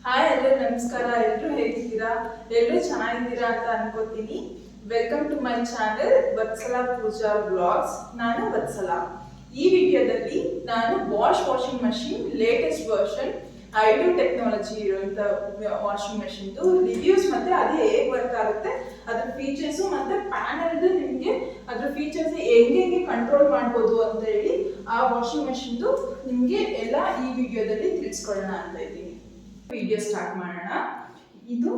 Hi ಎಲ್ಲರೂ ನಮಸ್ಕಾರ. ಎಲ್ಲರೂ ಹೇಗಿದ್ದೀರಾ? ಎಲ್ಲರೂ ಚೆನ್ನಾಗಿದ್ದೀರಾ ಅಂತ ಅನ್ಕೋತೀನಿ. Welcome to my channel Vatsala Pooja blogs. ನಾನು ವತ್ಸಲ. ಈ ವಿಡಿಯೋದಲ್ಲಿ ನಾನು Bosch washing machine latest version iDOS technology ಇರುವಂತ ವಾಷಿಂಗ್ ಮಷಿನ್ದು ರಿವ್ಯೂಸ್ ಮತ್ತೆ ಅದು ಹೇಗೆ ವರ್ಕ್ ಆಗುತ್ತೆ, ಅದ್ರ ಫೀಚರ್ಸು ಮತ್ತೆ ಪ್ಯಾನಲ್ದು ನಿಮಗೆ ಅದ್ರ ಫೀಚರ್ಸ್ ಹೆಂಗೆ ಕಂಟ್ರೋಲ್ ಮಾಡ್ಬೋದು ಅಂತ ಹೇಳಿ ಆ ವಾಷಿಂಗ್ ಮಷಿನ್ದು ನಿಮಗೆ ಎಲ್ಲ ಈ ವಿಡಿಯೋದಲ್ಲಿ ತಿಳಿಸ್ಕೊಳ್ಳೋಣ ಅಂತ ಇದ್ದೀನಿ. ವಿಡಿಯೋ ಸ್ಟಾರ್ಟ್ ಮಾಡೋಣ. ಇದು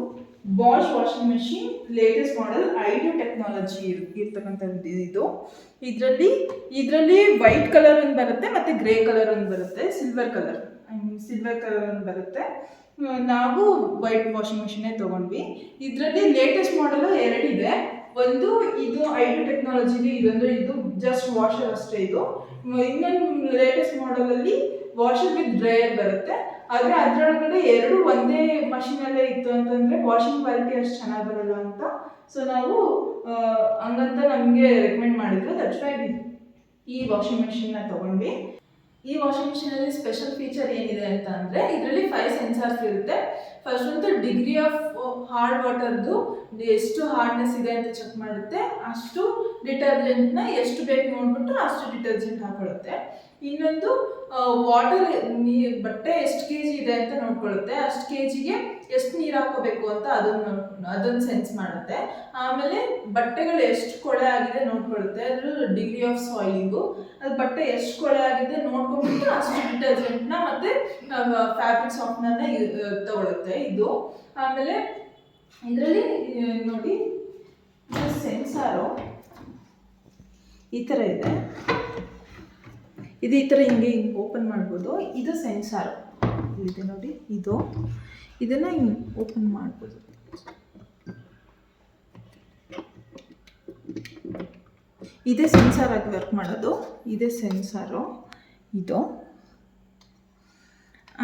Bosch washing machine latest model iDOS technology ಇರ್ತಕ್ಕಂಥದ್ದು. ಇದರಲ್ಲಿ ವೈಟ್ ಕಲರ್ ಒಂದು ಬರುತ್ತೆ ಮತ್ತೆ ಗ್ರೇ ಕಲರ್ ಒಂದು ಬರುತ್ತೆ, ಸಿಲ್ವರ್ ಕಲರ್ ಒಂದು ಬರುತ್ತೆ. ನಾವು ವೈಟ್ ವಾಷಿಂಗ್ ಮಷಿನ್ ತಗೊಂಡ್ವಿ. ಇದರಲ್ಲಿ ಲೇಟೆಸ್ಟ್ ಮಾಡೆಲ್ ಎರಡಿದೆ. ಒಂದು ಇದು ಐಡೋ ಟೆಕ್ನಾಲಜಿ ಇದು ಜಸ್ಟ್ ವಾಷರ್ ಅಷ್ಟೇ. ಇದು ಇನ್ನೊಂದು ಲೇಟೆಸ್ಟ್ ಮಾಡೆಲ್ ಅಲ್ಲಿ ವಾಷರ್ ವಿತ್ ಡ್ರೈಯರ್ ಬರುತ್ತೆ. ಆದ್ರೆ ಅದರೊಳಗಡೆ ಎರಡು ಒಂದೇ ಮಷಿನ್ ಅಲ್ಲೇ ಇತ್ತು ಅಂತಂದ್ರೆ ವಾಷಿಂಗ್ ಕ್ವಾಲಿಟಿ ಅಷ್ಟು ಚೆನ್ನಾಗಿ ಬರಲ್ಲ ಅಂತ. ಸೊ ನಾವು ಹಂಗಂತ ನಮಗೆ ರೆಕಮೆಂಡ್ ಮಾಡಿದ್ರು. ದಟ್ಸ್ ವೈ ಈ ವಾಷಿಂಗ್ ಮಷಿನ್ ತಗೊಂಡ್ವಿ. ಈ ವಾಷಿಂಗ್ ಮಿಷಿನ್ ಅಲ್ಲಿ ಸ್ಪೆಷಲ್ ಫೀಚರ್ ಏನಿದೆ ಅಂತ ಅಂದ್ರೆ ಇದರಲ್ಲಿ 5 ಸೆನ್ಸಾರ್ಸ್ ಇರುತ್ತೆ. ಫಸ್ಟ್ ಒಂದು ಡಿಗ್ರಿ ಆಫ್ ಹಾರ್ಡ್ ವಾಟರ್ದು ಎಷ್ಟು ಹಾರ್ಡ್ನೆಸ್ ಇದೆ ಅಂತ ಚೆಕ್ ಮಾಡುತ್ತೆ. ಅಷ್ಟು ಡಿಟರ್ಜೆಂಟ್ನ ಎಷ್ಟು ಬೇಕು ನೋಡ್ಬಿಟ್ಟು ಅಷ್ಟು ಡಿಟರ್ಜೆಂಟ್ ಹಾಕೊಳ್ಳುತ್ತೆ. ಇನ್ನೊಂದು ವಾಟರ್ ಬಟ್ಟೆ ಎಷ್ಟು ಕೆಜಿ ಇದೆ ಅಂತ ನೋಡ್ಕೊಳ್ಳುತ್ತೆ. ಅಷ್ಟು ಕೆಜಿಗೆ ಎಷ್ಟು ನೀರು ಹಾಕೋಬೇಕು ಅಂತ ಅದನ್ನು ಸೆನ್ಸ್ ಮಾಡುತ್ತೆ. ಆಮೇಲೆ ಬಟ್ಟೆಗಳು ಎಷ್ಟು ಕೊಳೆ ಆಗಿದೆ ನೋಡ್ಕೊಳ್ಳುತ್ತೆ. ಅದ್ರ ಡಿಗ್ರಿ ಆಫ್ ಸಾಯಿಲಿಂಗು ಅದು ಬಟ್ಟೆ ಎಷ್ಟು ಕೊಳೆ ಆಗಿದೆ ನೋಡ್ಕೊಂಡ್ಬಿಟ್ಟು ಅಷ್ಟು ಡಿಟರ್ಜೆಂಟ್ನ ಮತ್ತೆ ಫ್ಯಾಬ್ರಿಕ್ ಸಾಫ್ಟ್ನರ್ನ ತಗೊಳುತ್ತೆ ಇದು. ಆಮೇಲೆ ಇದರಲ್ಲಿ ನೋಡಿ ಸೆನ್ಸಾರು ಈ ಥರ ಇದೆ. ಇದು ಈ ಥರ ಹಿಂಗೆ ಓಪನ್ ಮಾಡ್ಬೋದು. ಇದು ಸೆನ್ಸಾರ್ ಇದೆ ನೋಡಿ. ಇದನ್ನು ಹಿಂಗೆ ಓಪನ್ ಮಾಡ್ಬೋದು. ಇದೇ ಸೆನ್ಸಾರ್ ಆಗಿ ವರ್ಕ್ ಮಾಡೋದು. ಇದೇ ಸೆನ್ಸಾರು ಇದು.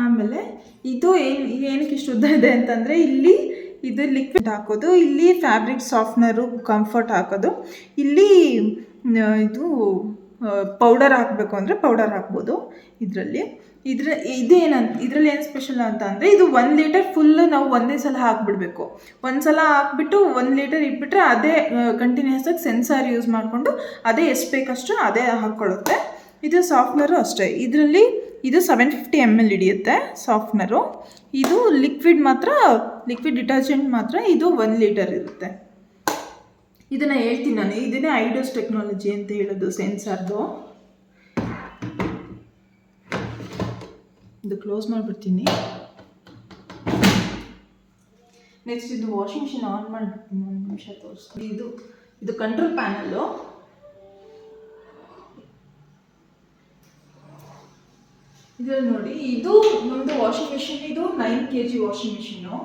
ಆಮೇಲೆ ಇದು ಏನಕ್ಕೆ ಇಷ್ಟು ಉದ್ದ ಇದೆ ಅಂತಂದರೆ ಇಲ್ಲಿ ಇದು ಲಿಕ್ವಿಡ್ ಹಾಕೋದು, ಇಲ್ಲಿ ಫ್ಯಾಬ್ರಿಕ್ ಸಾಫ್ಟ್ನರು ಕಂಫರ್ಟ್ ಹಾಕೋದು, ಇಲ್ಲಿ ಇದು ಪೌಡರ್ ಹಾಕಬೇಕು ಅಂದರೆ ಪೌಡರ್ ಹಾಕ್ಬೋದು. ಇದರಲ್ಲಿ ಇದರಲ್ಲಿ ಏನು ಸ್ಪೆಷಲ್ ಅಂತ ಅಂದರೆ ಇದು 1 ಲೀಟರ್ ಫುಲ್ಲು ನಾವು ಒಂದೇ ಸಲ ಹಾಕ್ಬಿಡ್ಬೇಕು. ಒಂದು ಸಲ ಹಾಕ್ಬಿಟ್ಟು 1 ಲೀಟರ್ ಇಟ್ಬಿಟ್ರೆ ಅದೇ ಕಂಟಿನ್ಯೂಸ್ ಆಗಿ ಸೆನ್ಸಾರ್ ಯೂಸ್ ಮಾಡಿಕೊಂಡು ಅದೇ ಎಷ್ಟು ಬೇಕಷ್ಟು ಅದೇ ಹಾಕ್ಕೊಳ್ಳುತ್ತೆ. ಇದು ಸಾಫ್ಟ್ನರು ಅಷ್ಟೇ. ಇದರಲ್ಲಿ ಇದು 750 ml ಹಿಡಿಯುತ್ತೆ ಸಾಫ್ಟ್ನರು. ಇದು ಲಿಕ್ವಿಡ್ ಡಿಟರ್ಜೆಂಟ್ ಮಾತ್ರ ಇದು 1 ಲೀಟರ್ ಇರುತ್ತೆ. ಇದನ್ನು ಹೇಳ್ತೀನಿ ನಾನು. ಇದನ್ನೇ iDo's ಟೆಕ್ನಾಲಜಿ ಅಂತ ಹೇಳೋದು ಸೆನ್ಸಾರ್ದು. ಇದು ಕ್ಲೋಸ್ ಮಾಡಿಬಿಡ್ತೀನಿ. ನೆಕ್ಸ್ಟ್ ಇದು ವಾಷಿಂಗ್ ಮಿಷಿನ್ ಆನ್ ಮಾಡಿಬಿಡ್ತೀನಿ. 1 ನಿಮಿಷ ತೋರಿಸ್ತೀನಿ. ಇದು ಕಂಟ್ರೋಲ್ ಪ್ಯಾನಲ್ಲು. ಇದರಲ್ಲಿ ನೋಡಿ, ಇದು ನಮ್ಮದು ವಾಷಿಂಗ್ ಮಿಷಿನ್. ಇದು 9 kg ವಾಷಿಂಗ್ ಮಿಷಿನ್ನು.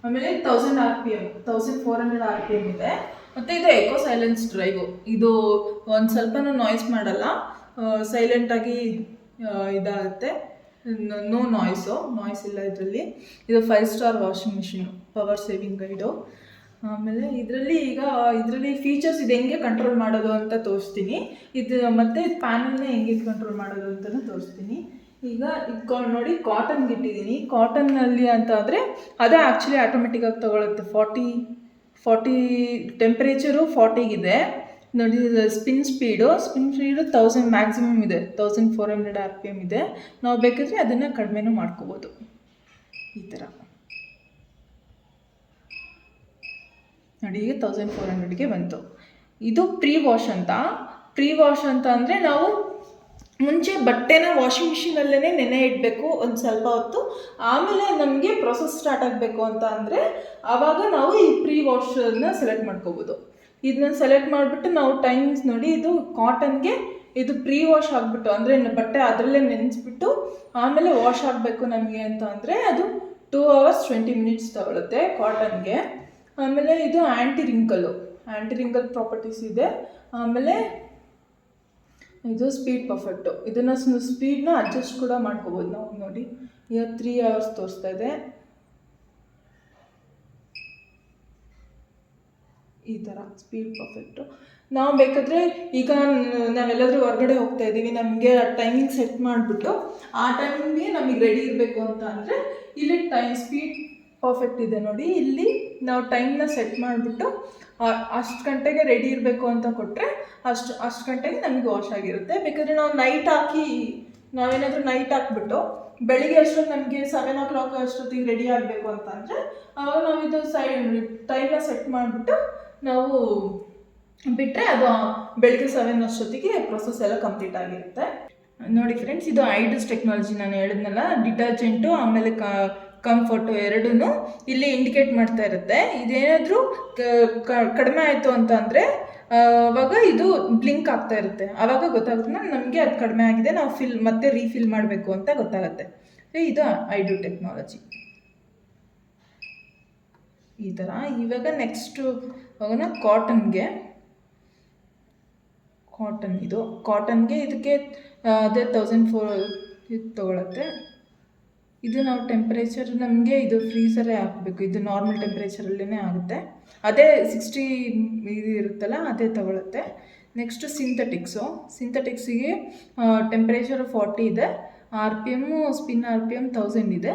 ಆಮೇಲೆ 1000 RPM 1400 RPM ಇದೆ. ಮತ್ತು ಇದು ಎಕೋ ಸೈಲೆನ್ಸ್ ಡ್ರೈವು. ಇದು ಒಂದು ಸ್ವಲ್ಪನೂ ನಾಯ್ಸ್ ಮಾಡಲ್ಲ, ಸೈಲೆಂಟಾಗಿ ಇದಾಗುತ್ತೆ. ನೋ ನಾಯ್ಸ್ ಇಲ್ಲ ಇದರಲ್ಲಿ. ಇದು 5 star washing machine, power saving guide. ಆಮೇಲೆ ಇದರಲ್ಲಿ ಫೀಚರ್ಸ್ ಇದು ಹೆಂಗೆ ಕಂಟ್ರೋಲ್ ಮಾಡೋದು ಅಂತ ತೋರಿಸ್ತೀನಿ. ಇದು ಮತ್ತು ಪ್ಯಾನಲ್ನ ಹೆಂಗೆ ಕಂಟ್ರೋಲ್ ಮಾಡೋದು ಅಂತಲೂ ತೋರಿಸ್ತೀನಿ. ಈಗ ಇದು ನೋಡಿ, ಕಾಟನ್ಗೆ ಇಟ್ಟಿದ್ದೀನಿ. ಕಾಟನ್ನಲ್ಲಿ ಅಂತ ಆದರೆ ಅದೇ ಆ್ಯಕ್ಚುಲಿ ಆಟೋಮೆಟಿಕ್ಕಾಗಿ ತೊಗೊಳುತ್ತೆ. 40 ಟೆಂಪ್ರೇಚರು 40ಗಿದೆ ನೋಡಿ. ಸ್ಪಿನ್ ಸ್ಪೀಡು 1000 ಮ್ಯಾಕ್ಸಿಮಮ್ ಇದೆ. 1400 RPM ಇದೆ. ನಾವು ಬೇಕಾದರೆ ಅದನ್ನು ಕಡಿಮೆನೂ ಮಾಡ್ಕೋಬೋದು. ಈ ಥರ ನೋಡಿ, ಈಗ 1400ಗೆ ಬಂತು. ಇದು ಪ್ರೀ ವಾಶ್ ಅಂತ ಅಂದರೆ ನಾವು ಮುಂಚೆ ಬಟ್ಟೆನ ವಾಷಿಂಗ್ ಮಿಷಿನಲ್ಲೇ ನೆನೆ ಇಡಬೇಕು ಒಂದು ಸ್ವಲ್ಪ ಹೊತ್ತು. ಆಮೇಲೆ ನಮಗೆ ಪ್ರೊಸೆಸ್ ಸ್ಟಾರ್ಟ್ ಆಗಬೇಕು ಅಂತ ಅಂದರೆ ಆವಾಗ ನಾವು ಈ ಪ್ರೀ ವಾಶನ್ನ ಸೆಲೆಕ್ಟ್ ಮಾಡ್ಕೋಬೋದು. ಇದನ್ನ ಸೆಲೆಕ್ಟ್ ಮಾಡಿಬಿಟ್ಟು ನಾವು ಟೈಮಿಂಗ್ಸ್ ನೋಡಿ, ಇದು ಕಾಟನ್ಗೆ ಇದು ಪ್ರೀ ವಾಶ್ ಆಗಿಬಿಟ್ಟು ಅಂದರೆ ಬಟ್ಟೆ ಅದರಲ್ಲೇ ನೆನೆಸ್ಬಿಟ್ಟು ಆಮೇಲೆ ವಾಶ್ ಆಗಬೇಕು ನಮಗೆ ಅಂತ ಅಂದರೆ ಅದು 2 hours 20 minutes ತಗೊಳುತ್ತೆ ಕಾಟನ್ಗೆ. ಆಮೇಲೆ ಇದು ಆ್ಯಂಟಿ ರಿಂಕಲ್ ಪ್ರಾಪರ್ಟೀಸ್ ಇದೆ. ಆಮೇಲೆ ಇದು ಸ್ಪೀಡ್ ಪರ್ಫೆಕ್ಟು. ಇದನ್ನು ಸ್ಪೀಡ್ನ ಅಡ್ಜಸ್ಟ್ ಕೂಡ ಮಾಡ್ಕೋಬೋದು ನಾವು. ನೋಡಿ, ಈಗ 3 hours ತೋರಿಸ್ತಾ ಇದೆ. ಈ ಥರ ಸ್ಪೀಡ್ ಪರ್ಫೆಕ್ಟು. ನಾವು ಬೇಕಾದರೆ ಈಗ ನಾವೆಲ್ಲಾದರೂ ಹೊರಗಡೆ ಹೋಗ್ತಾ ಇದ್ದೀವಿ, ನಮಗೆ ಟೈಮಿಂಗ್ ಸೆಟ್ ಮಾಡಿಬಿಟ್ಟು ಆ ಟೈಮಿಗೆ ನಮಗೆ ರೆಡಿ ಇರಬೇಕು ಅಂತ ಅಂದರೆ ಇಲ್ಲಿ ಟೈಮ್ ಸ್ಪೀಡ್ ಪರ್ಫೆಕ್ಟ್ ಇದೆ ನೋಡಿ. ಇಲ್ಲಿ ನಾವು ಟೈಮ್ನ ಸೆಟ್ ಮಾಡಿಬಿಟ್ಟು ಅಷ್ಟು ಗಂಟೆಗೆ ರೆಡಿ ಇರಬೇಕು ಅಂತ ಕೊಟ್ಟರೆ ಅಷ್ಟು ಗಂಟೆಗೆ ನಮಗೆ ವಾಶ್ ಆಗಿರುತ್ತೆ. ಬೇಕಾದರೆ ನಾವು ನಾವೇನಾದರೂ ನೈಟ್ ಹಾಕ್ಬಿಟ್ಟು ಬೆಳಿಗ್ಗೆ ಅಷ್ಟೊತ್ತು ನಮಗೆ 7 o'clock ಅಷ್ಟೊತ್ತಿಗೆ ರೆಡಿ ಆಗಬೇಕು ಅಂತ ಅಂದರೆ ಅವಾಗ ನಾವು ಇದು ಟೈಮ್ನ ಸೆಟ್ ಮಾಡಿಬಿಟ್ಟು ನಾವು ಬಿಟ್ಟರೆ ಅದು ಬೆಳಿಗ್ಗೆ 7 ಅಷ್ಟೊತ್ತಿಗೆ ಪ್ರೊಸೆಸ್ ಎಲ್ಲ ಕಂಪ್ಲೀಟ್ ಆಗಿರುತ್ತೆ. ನೋಡಿ ಫ್ರೆಂಡ್ಸ್, ಇದು iDo's ಟೆಕ್ನಾಲಜಿ ನಾನು ಹೇಳಿದ್ನಲ್ಲ, ಡಿಟರ್ಜೆಂಟು ಆಮೇಲೆ ಕಂಫರ್ಟು ಎರಡೂ ಇಲ್ಲಿ ಇಂಡಿಕೇಟ್ ಮಾಡ್ತಾ ಇರುತ್ತೆ. ಇದೇನಾದರೂ ಕಡಿಮೆ ಆಯಿತು ಅಂತ ಅಂದರೆ ಅವಾಗ ಇದು ಬ್ಲಿಂಕ್ ಆಗ್ತಾ ಇರುತ್ತೆ. ಆವಾಗ ಗೊತ್ತಾಗುತ್ತೆ ನಮಗೆ ಅದು ಕಡಿಮೆ ಆಗಿದೆ, ನಾವು ಮತ್ತೆ ರೀಫಿಲ್ ಮಾಡಬೇಕು ಅಂತ ಗೊತ್ತಾಗುತ್ತೆ. ಇದು iDo ಟೆಕ್ನಾಲಜಿ ಈ ಥರ. ಇವಾಗ ನೆಕ್ಸ್ಟು ಹೋಗೋಣ ಕಾಟನ್ಗೆ ಇದಕ್ಕೆ ಅದೇ 1400 ಇದು ತೊಗೊಳತ್ತೆ. ಇದು ನಾವು ಟೆಂಪ್ರೇಚರ್ ನಮಗೆ ಇದು ಫ್ರೀಸರೇ ಹಾಕಬೇಕು, ಇದು ನಾರ್ಮಲ್ ಟೆಂಪ್ರೇಚರಲ್ಲೇ ಆಗುತ್ತೆ. ಅದೇ 60 ಇದು ಇರುತ್ತಲ್ಲ ಅದೇ ತೊಗೊಳುತ್ತೆ. ನೆಕ್ಸ್ಟು ಸಿಂಥೆಟಿಕ್ಸಿಗೆ ಟೆಂಪ್ರೇಚರ್ 40 ಇದೆ, ಸ್ಪಿನ್ RPM 1000 ಇದೆ.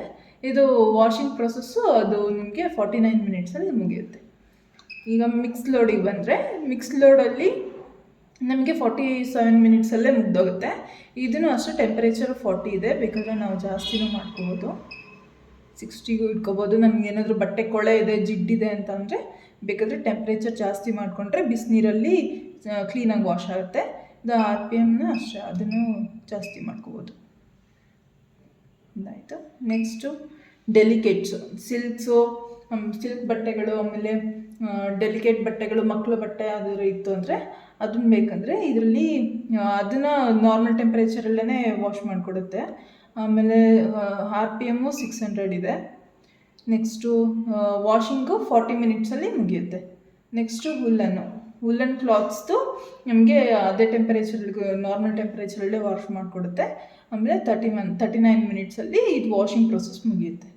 ಇದು ವಾಷಿಂಗ್ ಪ್ರೊಸೆಸ್ಸು ಅದು ನಿಮಗೆ 49 ಮಿನಿಟ್ಸಲ್ಲಿ ಮುಗಿಯುತ್ತೆ. ಈಗ ಮಿಕ್ಸ್ ಲೋಡಿಗೆ ಬಂದರೆ ಮಿಕ್ಸ್ ಲೋಡಲ್ಲಿ ನಮಗೆ 47 ಮಿನಿಟ್ಸಲ್ಲೇ ಮುಗ್ದೋಗುತ್ತೆ. ಇದನ್ನು ಅಷ್ಟೇ ಟೆಂಪ್ರೇಚರ್ 40 ಇದೆ, ಬೇಕಾದರೆ ನಾವು ಜಾಸ್ತಿನೂ ಮಾಡ್ಕೋಬೋದು, 60ಗೂ ಇಟ್ಕೋಬೋದು. ನಮಗೇನಾದರೂ ಬಟ್ಟೆ ಕೊಳೆ ಇದೆ, ಜಿಡ್ಡಿದೆ ಅಂತ ಅಂದರೆ ಬೇಕಾದರೆ ಟೆಂಪ್ರೇಚರ್ ಜಾಸ್ತಿ ಮಾಡಿಕೊಂಡ್ರೆ ಬಿಸಿನೀರಲ್ಲಿ ಕ್ಲೀನಾಗಿ ವಾಶ್ ಆಗುತ್ತೆ. ಇದು RPMನ ಅಷ್ಟೇ, ಅದನ್ನು ಜಾಸ್ತಿ ಮಾಡ್ಕೋಬೋದು. ಇದಾಯಿತು. ನೆಕ್ಸ್ಟು ಡೆಲಿಕೇಟ್ಸು, ಸಿಲ್ಕ್ ಬಟ್ಟೆಗಳು, ಆಮೇಲೆ ಡೆಲಿಕೇಟ್ ಬಟ್ಟೆಗಳು, ಮಕ್ಕಳ ಬಟ್ಟೆ ಯಾವ್ದಾದ್ರು ಇತ್ತು ಅಂದರೆ ಅದನ್ನ ಬೇಕಂದರೆ ಇದರಲ್ಲಿ ಅದನ್ನು ನಾರ್ಮಲ್ ಟೆಂಪ್ರೇಚರಲ್ಲೇ ವಾಶ್ ಮಾಡಿಕೊಡುತ್ತೆ. ಆಮೇಲೆ RPM 600 ಇದೆ. ನೆಕ್ಸ್ಟು ವಾಷಿಂಗು 40 ಮಿನಿಟ್ಸಲ್ಲಿ ಮುಗಿಯುತ್ತೆ. ನೆಕ್ಸ್ಟು ವುಲ್ಲನ್ ಕ್ಲಾತ್ಸ್ದು ನಮಗೆ ಅದೇ ನಾರ್ಮಲ್ ಟೆಂಪ್ರೇಚರಲ್ಲೇ ವಾಶ್ ಮಾಡಿಕೊಡುತ್ತೆ. ಆಮೇಲೆ 39 ಮಿನಿಟ್ಸಲ್ಲಿ ಇದು ವಾಷಿಂಗ್ ಪ್ರೊಸೆಸ್ ಮುಗಿಯುತ್ತೆ.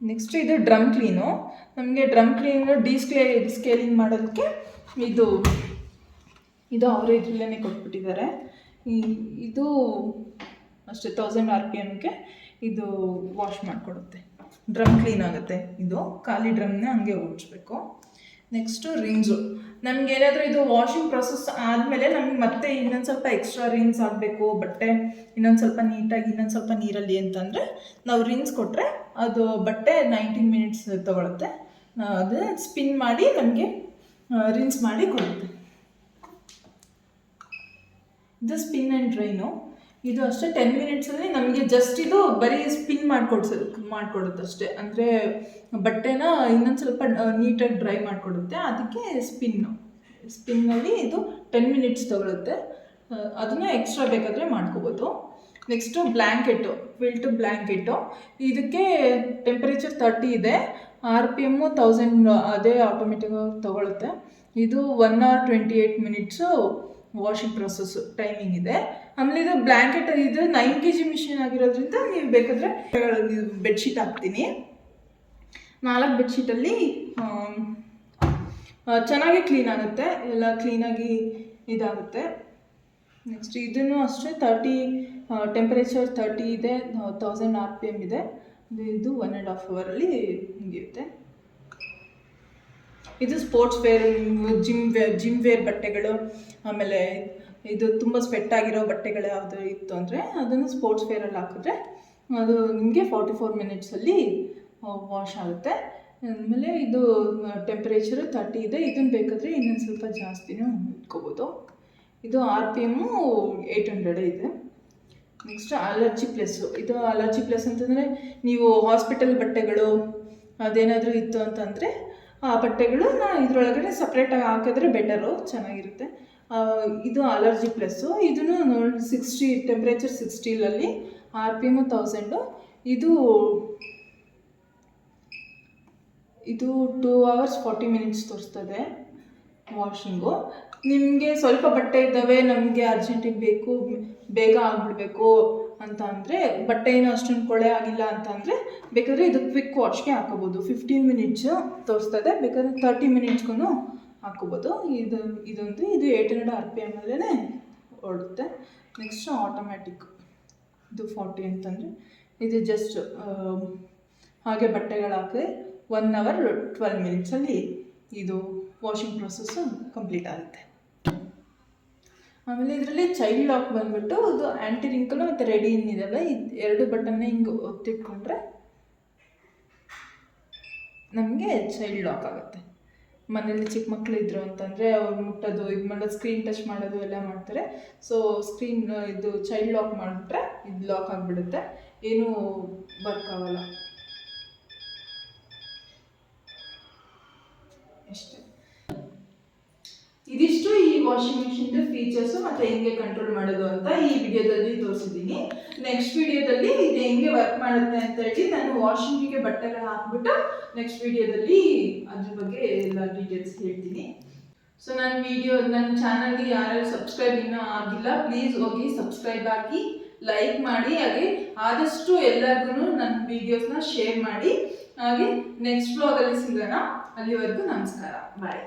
ನೆಕ್ಸ್ಟ್ ಇದು ಡ್ರಮ್ ಕ್ಲೀನು. ನಮಗೆ ಡ್ರಮ್ ಕ್ಲೀನು ಸ್ಕೇಲಿಂಗ್ ಮಾಡೋದಕ್ಕೆ ಇದು ಅವರು ಇದರಲ್ಲೇ ಕೊಟ್ಬಿಟ್ಟಿದ್ದಾರೆ. ಇದು ಅಷ್ಟೇ 1000 RPMಗೆ ಇದು ವಾಶ್ ಮಾಡಿಕೊಡುತ್ತೆ, ಡ್ರಮ್ ಕ್ಲೀನ್ ಆಗುತ್ತೆ. ಇದು ಖಾಲಿ ಡ್ರಮ್ನ ಹಂಗೆ ಓಡಿಸ್ಬೇಕು. ನೆಕ್ಸ್ಟು ರಿನ್ಸು, ನಮಗೇನಾದರೂ ಇದು ವಾಷಿಂಗ್ ಪ್ರೊಸೆಸ್ ಆದಮೇಲೆ ನಮಗೆ ಮತ್ತೆ ಇನ್ನೊಂದು ಸ್ವಲ್ಪ ಎಕ್ಸ್ಟ್ರಾ ರಿನ್ಸ್ ಆಗಬೇಕು, ಬಟ್ಟೆ ಇನ್ನೊಂದು ಸ್ವಲ್ಪ ನೀಟಾಗಿ ಇನ್ನೊಂದು ಸ್ವಲ್ಪ ನೀರಲ್ಲಿ ಅಂತಂದರೆ ನಾವು ರಿನ್ಸ್ ಕೊಟ್ಟರೆ ಅದು ಬಟ್ಟೆ 19 ಮಿನಿಟ್ಸ್ ತೊಗೊಳುತ್ತೆ. ಅದು ಸ್ಪಿನ್ ಮಾಡಿ ನಮಗೆ ರಿನ್ಸ್ ಮಾಡಿ ಕೊಡುತ್ತೆ. ಇದು ಸ್ಪಿನ್ ಆ್ಯಂಡ್ ಡ್ರೈನು. ಇದು ಅಷ್ಟೇ 10 ಮಿನಿಟ್ಸಲ್ಲಿ ನಮಗೆ ಜಸ್ಟ್ ಇದು ಬರೀ ಸ್ಪಿನ್ ಮಾಡಿಕೊಡುತ್ತೆ ಅಷ್ಟೇ. ಅಂದರೆ ಬಟ್ಟೆನ ಇನ್ನೊಂದು ಸ್ವಲ್ಪ ನೀಟಾಗಿ ಡ್ರೈ ಮಾಡಿಕೊಡುತ್ತೆ. ಅದಕ್ಕೆ ಸ್ಪಿನ್ನಲ್ಲಿ ಇದು 10 ಮಿನಿಟ್ಸ್ ತೊಗೊಳುತ್ತೆ. ಅದನ್ನು ಎಕ್ಸ್ಟ್ರಾ ಬೇಕಾದರೆ ಮಾಡ್ಕೋಬೋದು. Next quilt blanket. ಇದಕ್ಕೆ ಟೆಂಪ್ರೇಚರ್ 30 ಇದೆ, RPM 1000 ಅದೇ ಆಟೋಮೆಟಿಕ್ಕಾಗಿ ತೊಗೊಳುತ್ತೆ. ಇದು 1 hour 28 minutes washing process timing ಇದೆ. ಆಮೇಲೆ ಇದು ಬ್ಲ್ಯಾಂಕೆಟ್, ಇದು 9 kg ಮಿಷಿನ್ ಆಗಿರೋದ್ರಿಂದ ನೀವು ಬೇಕಾದರೆ ಬೆಡ್ಶೀಟ್ ಹಾಕ್ತೀನಿ. 4 ಬೆಡ್ಶೀಟಲ್ಲಿ ಚೆನ್ನಾಗಿ ಕ್ಲೀನ್ ಆಗುತ್ತೆ, ಎಲ್ಲ ಕ್ಲೀನಾಗಿ ಇದಾಗುತ್ತೆ. ನೆಕ್ಸ್ಟ್ ಇದನ್ನು ಅಷ್ಟೇ ಟೆಂಪ್ರೇಚರ್ 30 ಇದೆ, 1000 RPM ಇದೆ. ಇದು 1.5 ಅವರಲ್ಲಿ ಮುಗಿಯುತ್ತೆ. ಇದು ಸ್ಪೋರ್ಟ್ಸ್ ವೇರ್, ಜಿಮ್ ವೇರ್ ಬಟ್ಟೆಗಳು, ಆಮೇಲೆ ಇದು ತುಂಬ ಸ್ವೆಟ್ ಆಗಿರೋ ಬಟ್ಟೆಗಳು ಯಾವುದು ಇತ್ತು ಅಂದರೆ ಅದನ್ನು ಸ್ಪೋರ್ಟ್ಸ್ ವೇರಲ್ಲಿ ಹಾಕಿದ್ರೆ ಅದು ನಿಮಗೆ 44 ಮಿನಿಟ್ಸಲ್ಲಿ ವಾಶ್ ಆಗುತ್ತೆ. ಆಮೇಲೆ ಇದು ಟೆಂಪ್ರೇಚರ್ 30 ಇದೆ, ಇದನ್ನು ಬೇಕಾದರೆ ಇನ್ನೊಂದು ಸ್ವಲ್ಪ ಜಾಸ್ತಿನೂ ಇಟ್ಕೋಬೋದು. ಇದು RPM 800 ಇದೆ. Next allergy plus. ಇದು ಅಲರ್ಜಿ ಪ್ಲಸ್ ಅಂತಂದರೆ ನೀವು ಹಾಸ್ಪಿಟಲ್ ಬಟ್ಟೆಗಳು ಅದೇನಾದರೂ ಇತ್ತು ಅಂತಂದರೆ ಆ ಬಟ್ಟೆಗಳನ್ನ ಇದರೊಳಗಡೆ ಸಪ್ರೇಟಾಗಿ ಹಾಕಿದ್ರೆ ಬೆಟರು, ಚೆನ್ನಾಗಿರುತ್ತೆ. ಇದು ಅಲರ್ಜಿ ಪ್ಲಸ್ಸು. ಇದನ್ನು 60 ಟೆಂಪ್ರೇಚರ್ 60ರಲ್ಲಿ RPM 1000. ಇದು 2 hours 40 ಮಿನಿಟ್ಸ್ ತೋರಿಸ್ತದೆ ವಾಷಿಂಗು. ನಿಮಗೆ ಸ್ವಲ್ಪ ಬಟ್ಟೆ ಇದ್ದಾವೆ, ನಮಗೆ ಅರ್ಜೆಂಟಿಗೆ ಬೇಕು, ಬೇಗ ಆಗಿಬಿಡ್ಬೇಕು ಅಂತ ಅಂದರೆ, ಬಟ್ಟೆ ಏನೋ ಅಷ್ಟೊಂದು ಕೊಳೆ ಆಗಿಲ್ಲ ಅಂತ ಅಂದರೆ ಬೇಕಾದರೆ ಇದು ಕ್ವಿಕ್ ವಾಶ್ಗೆ ಹಾಕೋಬೋದು. 15 ಮಿನಿಟ್ಸು ತೋರಿಸ್ತದೆ, ಬೇಕಾದರೆ 30 ಮಿನಿಟ್ಸ್ಗೂ ಹಾಕೋಬೋದು. ಇದೊಂದು 800 RPM ಅಲ್ಲೇ ಓಡುತ್ತೆ. ನೆಕ್ಸ್ಟ್ ಆಟೋಮ್ಯಾಟಿಕ್, ಇದು 40 ಅಂತಂದರೆ ಇದು ಜಸ್ಟ್ ಹಾಗೆ ಬಟ್ಟೆಗಳು ಹಾಕಿ 1 hour 12 minutesಲ್ಲಿ ಇದು ವಾಷಿಂಗ್ ಪ್ರೊಸೆಸ್ಸು ಕಂಪ್ಲೀಟ್ ಆಗುತ್ತೆ. ಆಮೇಲೆ ಇದರಲ್ಲಿ ಚೈಲ್ಡ್ ಲಾಕ್ ಬಂದುಬಿಟ್ಟು ಇದು ಆ್ಯಂಟಿ ರಿಂಕಲು ಮತ್ತು ರೆಡಿ ಇನ್ನಿದ್ದಾವೆ. ಇದು 2 ಬಟನ್ನ ಹಿಂಗೆ ಒತ್ತಿಟ್ಕೊಂಡ್ರೆ ನಮಗೆ ಚೈಲ್ಡ್ ಲಾಕ್ ಆಗುತ್ತೆ. ಮನೇಲಿ ಚಿಕ್ಕ ಮಕ್ಕಳು ಇದ್ರು ಅಂತಂದರೆ ಅವ್ರು ಮುಟ್ಟೋದು ಇದು ಮಾಡೋದು, ಸ್ಕ್ರೀನ್ ಟಚ್ ಮಾಡೋದು ಎಲ್ಲ ಮಾಡ್ತಾರೆ. ಸೊ ಸ್ಕ್ರೀನ್ ಇದು ಚೈಲ್ಡ್ ಲಾಕ್ ಮಾಡಿಬಿಟ್ರೆ ಇದು ಲಾಕ್ ಆಗಿಬಿಡುತ್ತೆ, ಏನೂ ವರ್ಕ್ ಆಗೋಲ್ಲ. ಅಷ್ಟೇ. ಇದಿಷ್ಟು ಈ ವಾಷಿಂಗ್ ಮಿಷಿನ್ದು ಫೀಚರ್ಸು ಮತ್ತು ಹೆಂಗೆ ಕಂಟ್ರೋಲ್ ಮಾಡೋದು ಅಂತ ಈ ವಿಡಿಯೋದಲ್ಲಿ ತೋರಿಸಿದ್ದೀನಿ. ನೆಕ್ಸ್ಟ್ ವಿಡಿಯೋದಲ್ಲಿ ಇದು ಹೆಂಗೆ ವರ್ಕ್ ಮಾಡುತ್ತೆ ಅಂತ ಹೇಳಿ ನಾನು ವಾಷಿಂಗಿಗೆ ಬಟ್ಟೆಗಳು ಹಾಕ್ಬಿಟ್ಟು ನೆಕ್ಸ್ಟ್ ವಿಡಿಯೋದಲ್ಲಿ ಅದ್ರ ಬಗ್ಗೆ ಎಲ್ಲ ಡೀಟೇಲ್ಸ್ ಹೇಳ್ತೀನಿ. ಸೊ ನನ್ನ ಚಾನಲ್ಗೆ ಯಾರ್ಯಾರು ಸಬ್ಸ್ಕ್ರೈಬ್ ಇನ್ನೂ ಆಗಿಲ್ಲ, ಪ್ಲೀಸ್ ಹೋಗಿ ಸಬ್ಸ್ಕ್ರೈಬ್ ಹಾಕಿ, ಲೈಕ್ ಮಾಡಿ, ಹಾಗೆ ಆದಷ್ಟು ಎಲ್ಲರಿಗೂ ನನ್ನ ವಿಡಿಯೋಸ್ನ ಶೇರ್ ಮಾಡಿ. ಹಾಗೆ ನೆಕ್ಸ್ಟ್ ವ್ಲಾಗಲ್ಲಿ ಸಿಗೋಣ. ಅಲ್ಲಿವರೆಗೂ ನಮಸ್ಕಾರ, ಬಾಯ್.